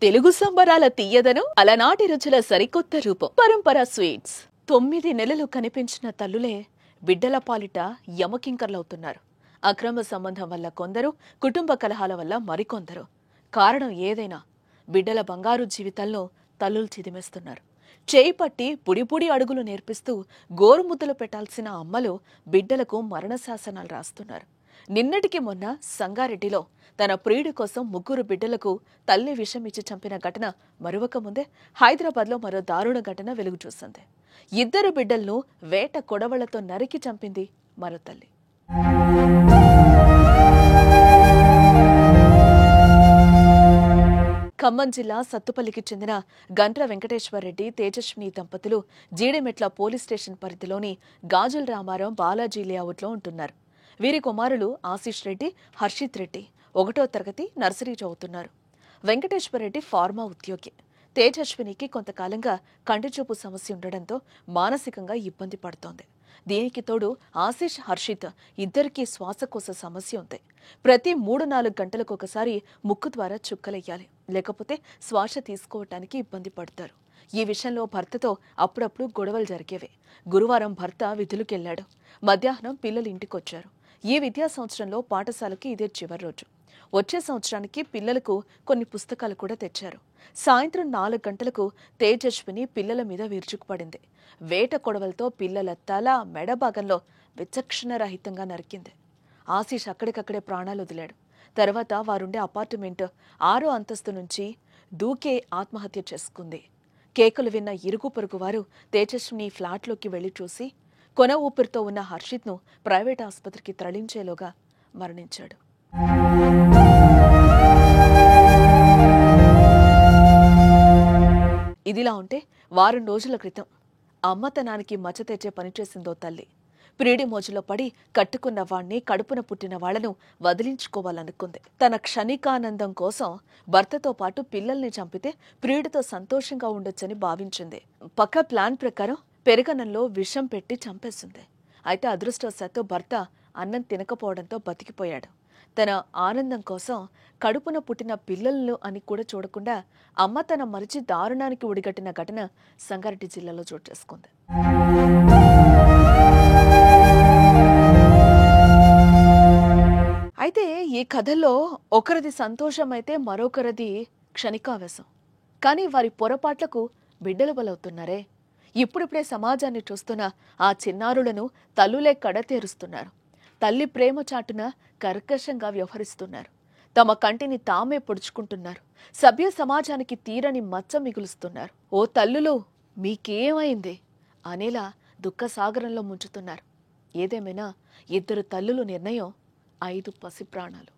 తెలుగు సంబరాల తీయదను అలనాటి రుచుల సరికొత్త రూపం పరంపర స్వీట్స్. 9 నెలలు కనిపించిన తల్లులే బిడ్డల పాలిట యమకింకర్లవుతున్నారు. అక్రమ సంబంధం వల్ల కొందరు, కుటుంబ కలహాల వల్ల మరికొందరు. కారణం ఏదైనా బిడ్డల బంగారు జీవితాల్లో తల్లులు చిదిమేస్తున్నారు. చేయి పట్టి పుడిపుడి అడుగులు నేర్పిస్తూ గోరుముద్దలు పెట్టాల్సిన అమ్మలు బిడ్డలకు మరణ శాసనాలు రాస్తున్నారు. నిన్నటికి మొన్న సంగారెడ్డిలో తన ప్రియుడి కోసం 3 బిడ్డలకు తల్లి విషమిచ్చి చంపిన ఘటన మరొక ముందే హైదరాబాద్లో మరో దారుణ ఘటన వెలుగు చూసింది. 2 బిడ్డలను వేట కొడవళ్లతో నరికి చంపింది మరో తల్లి. ఖమ్మం జిల్లా సత్తుపల్లికి చెందిన గంట్ర వెంకటేశ్వరరెడ్డి, తేజస్విని దంపతులు జీడిమెట్ల పోలీస్ స్టేషన్ పరిధిలోని గాజుల రామారం బాలాజీ లేఅవుట్లో ఉంటున్నారు. వీరి కుమారులు ఆశీష్ రెడ్డి, హర్షిత్ రెడ్డి 1వ తరగతి నర్సరీ చదువుతున్నారు. వెంకటేశ్వరరెడ్డి ఫార్మా ఉద్యోగి. తేజస్వినికి కొంతకాలంగా కంటిచూపు సమస్య ఉండడంతో మానసికంగా ఇబ్బంది పడుతోంది. దీనికి తోడు ఆశీష్, హర్షిత్ ఇద్దరికీ శ్వాసకోశ సమస్య ఉంది. ప్రతి 3-4 గంటలకు ఒకసారి ముక్కు ద్వారా చుక్కలెయ్యాలి, లేకపోతే శ్వాస తీసుకోవటానికి ఇబ్బంది పడతారు. ఈ విషయంలో భర్తతో అప్పుడప్పుడు గొడవలు జరిగేవి. గురువారం భర్త విధులకెళ్లాడు. మధ్యాహ్నం పిల్లలు ఇంటికొచ్చారు. ఈ విద్యా సంవత్సరంలో పాఠశాలకి ఇదే చివరి రోజు. వచ్చే సంవత్సరానికి పిల్లలకు కొన్ని పుస్తకాలు కూడా తెచ్చారు. సాయంత్రం 4 గంటలకు తేజస్విని పిల్లల మీద విరుచుకుపడింది. వేట కొడవలతో పిల్లల తల, మెడ భాగంలో విచక్షణరహితంగా నరికింది. ఆశీష్ అక్కడికక్కడే ప్రాణాలు వదిలాడు. తర్వాత వారుండే అపార్ట్మెంట్ 6వ అంతస్తు నుంచి దూకే ఆత్మహత్య చేసుకుంది. కేకలు విన్న ఇరుగు పొరుగు వారు తేజస్విని ఫ్లాట్లోకి వెళ్లి చూసి కొన ఊపిరితో ఉన్న హర్షిత్ను ప్రైవేట్ ఆసుపత్రికి తరలించేలోగా మరణించాడు. ఇదిలా ఉంటే వారం రోజుల క్రితం అమ్మతనానికి మచ్చ తెచ్చే పనిచేసిందో తల్లి. ప్రియుడి మోజులో పడి కట్టుకున్న వాణ్ణి, కడుపున పుట్టిన వాళ్లను వదిలించుకోవాలనుకుంది. తన క్షణికానందం కోసం భర్తతో పాటు పిల్లల్ని చంపితే ప్రియుడితో సంతోషంగా ఉండొచ్చని భావించింది. పక్క ప్లాన్ ప్రకారం పెరుగన్నంలో విషం పెట్టి చంపేసింది. అయితే అదృష్టవశాత్తు భర్త అన్నం తినకపోవడంతో బతికిపోయాడు. తన ఆనందం కోసం కడుపున పుట్టిన పిల్లలను అని కూడా చూడకుండా అమ్మ తన మరిచి దారుణానికి ఒడిగట్టిన ఘటన సంగారెడ్డి జిల్లాలో చోటు చేసుకుంది. అయితే ఈ కథల్లో ఒకరిది సంతోషం అయితే మరొకరిది క్షణికావేశం. కానీ వారి పొరపాట్లకు బిడ్డలు బలవుతున్నారే. ఇప్పుడిప్పుడే సమాజాన్ని చూస్తున్న ఆ చిన్నారులను తల్లులే కడతేరుస్తున్నారు. తల్లి ప్రేమ చాటున కర్కశంగా వ్యవహరిస్తున్నారు. తమ కంటిని తామే పొడుచుకుంటున్నారు. సభ్య సమాజానికి తీరని మచ్చ మిగులుస్తున్నారు. ఓ తల్లులు మీకేమైంది అనేలా దుఃఖసాగరంలో ముంచుతున్నారు. ఏదేమైనా 2 తల్లుల నిర్ణయం 5 పసి ప్రాణాలు.